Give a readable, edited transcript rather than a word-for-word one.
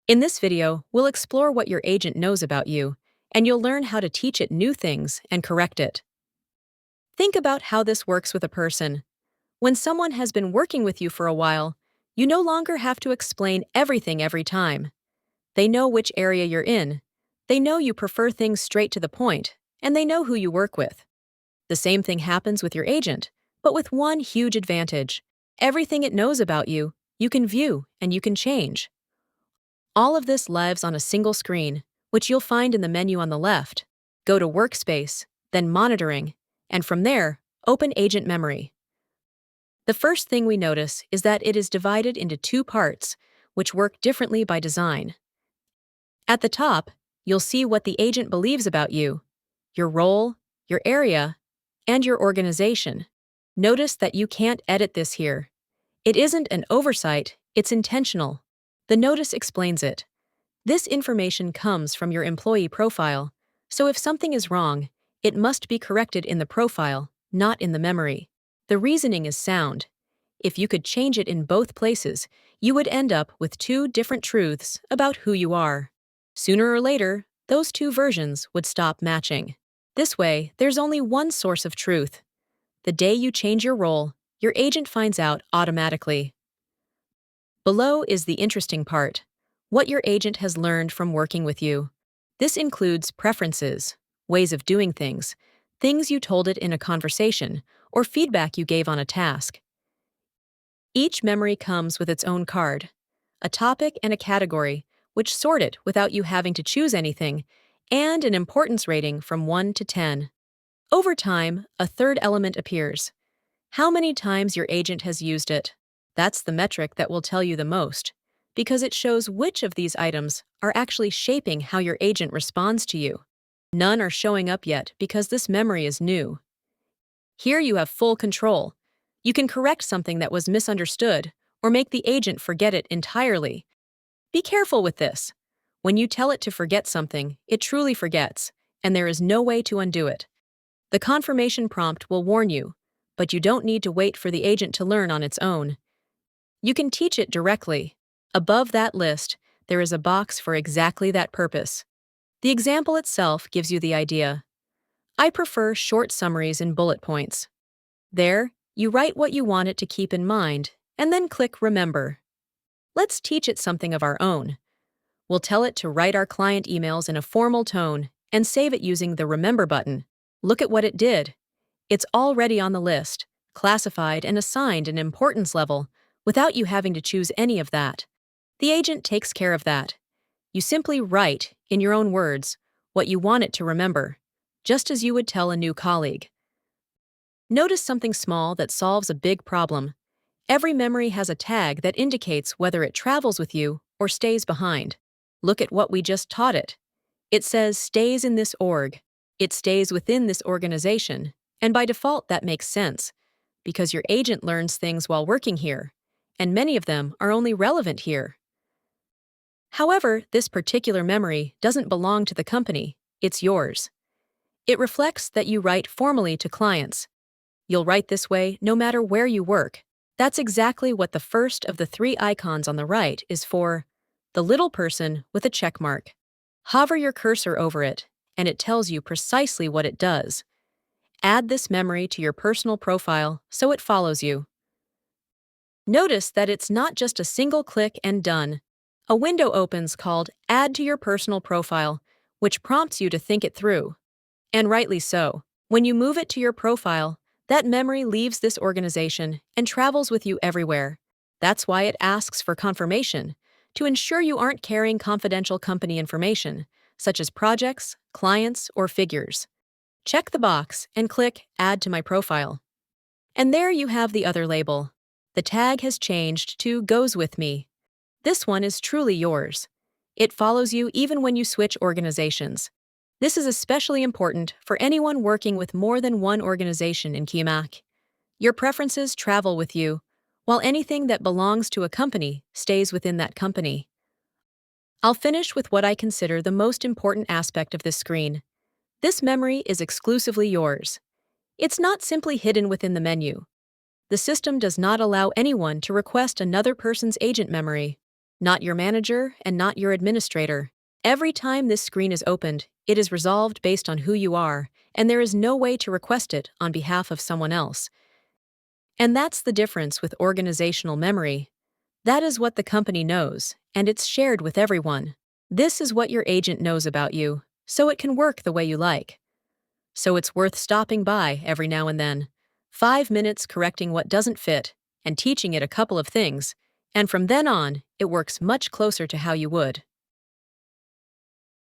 In this video, we'll explore what your agent knows about you, and you'll learn how to teach it new things and correct it. Think about how this works with a person. When someone has been working with you for a while, you no longer have to explain everything every time. They know which area you're in. They know you prefer things straight to the point, and they know who you work with. The same thing happens with your agent, but with one huge advantage. Everything it knows about you, you can view and you can change. All of this lives on a single screen, which you'll find in the menu on the left. Go to Workspace, then Monitoring, and from there, open Agent Memory. The first thing we notice is that it is divided into two parts, which work differently by design. At the top, you'll see what the agent believes about you, your role, your area, and your organization. Notice that you can't edit this here. It isn't an oversight, it's intentional. The notice explains it. This information comes from your employee profile, so if something is wrong, it must be corrected in the profile, not in the memory. The reasoning is sound. If you could change it in both places, you would end up with two different truths about who you are. Sooner or later, those two versions would stop matching. This way, there's only one source of truth. The day you change your role, your agent finds out automatically. Below is the interesting part. What your agent has learned from working with you. This includes preferences, ways of doing things you told it in a conversation, or feedback you gave on a task. Each memory comes with its own card, a topic and a category, which sort it without you having to choose anything, and an importance rating from 1 to 10. Over time, a third element appears. How many times your agent has used it. That's the metric that will tell you the most, because it shows which of these items are actually shaping how your agent responds to you. None are showing up yet because this memory is new. Here you have full control. You can correct something that was misunderstood or make the agent forget it entirely. Be careful with this. When you tell it to forget something, it truly forgets, and there is no way to undo it. The confirmation prompt will warn you, but you don't need to wait for the agent to learn on its own. You can teach it directly. Above that list, there is a box for exactly that purpose. The example itself gives you the idea. I prefer short summaries in bullet points. There, you write what you want it to keep in mind, and then click Remember. Let's teach it something of our own. We'll tell it to write our client emails in a formal tone and save it using the Remember button. Look at what it did. It's already on the list, classified and assigned an importance level, without you having to choose any of that. The agent takes care of that. You simply write, in your own words, what you want it to remember, just as you would tell a new colleague. Notice something small that solves a big problem. Every memory has a tag that indicates whether it travels with you or stays behind. Look at what we just taught it. It says stays in this org. It stays within this organization, and by default that makes sense, because your agent learns things while working here, and many of them are only relevant here. However, this particular memory doesn't belong to the company, it's yours. It reflects that you write formally to clients. You'll write this way no matter where you work. That's exactly what the first of the three icons on the right is for, the little person with a check mark. Hover your cursor over it, and it tells you precisely what it does. Add this memory to your personal profile so it follows you. Notice that it's not just a single click and done. A window opens called Add to your personal profile, which prompts you to think it through. And rightly so. When you move it to your profile, that memory leaves this organization and travels with you everywhere. That's why it asks for confirmation, to ensure you aren't carrying confidential company information, such as projects, clients, or figures. Check the box and click Add to my profile. And there you have the other label. The tag has changed to Goes with me. This one is truly yours. It follows you even when you switch organizations. This is especially important for anyone working with more than one organization in Qamaq. Your preferences travel with you, while anything that belongs to a company stays within that company. I'll finish with what I consider the most important aspect of this screen. This memory is exclusively yours. It's not simply hidden within the menu. The system does not allow anyone to request another person's agent memory. not your manager, and not your administrator. Every time this screen is opened, it is resolved based on who you are, and there is no way to request it on behalf of someone else. And that's the difference with organizational memory. That is what the company knows, and it's shared with everyone. This is what your agent knows about you, so it can work the way you like. So it's worth stopping by every now and then. 5 minutes correcting what doesn't fit, and teaching it a couple of things, and from then on, it works much closer to how you would.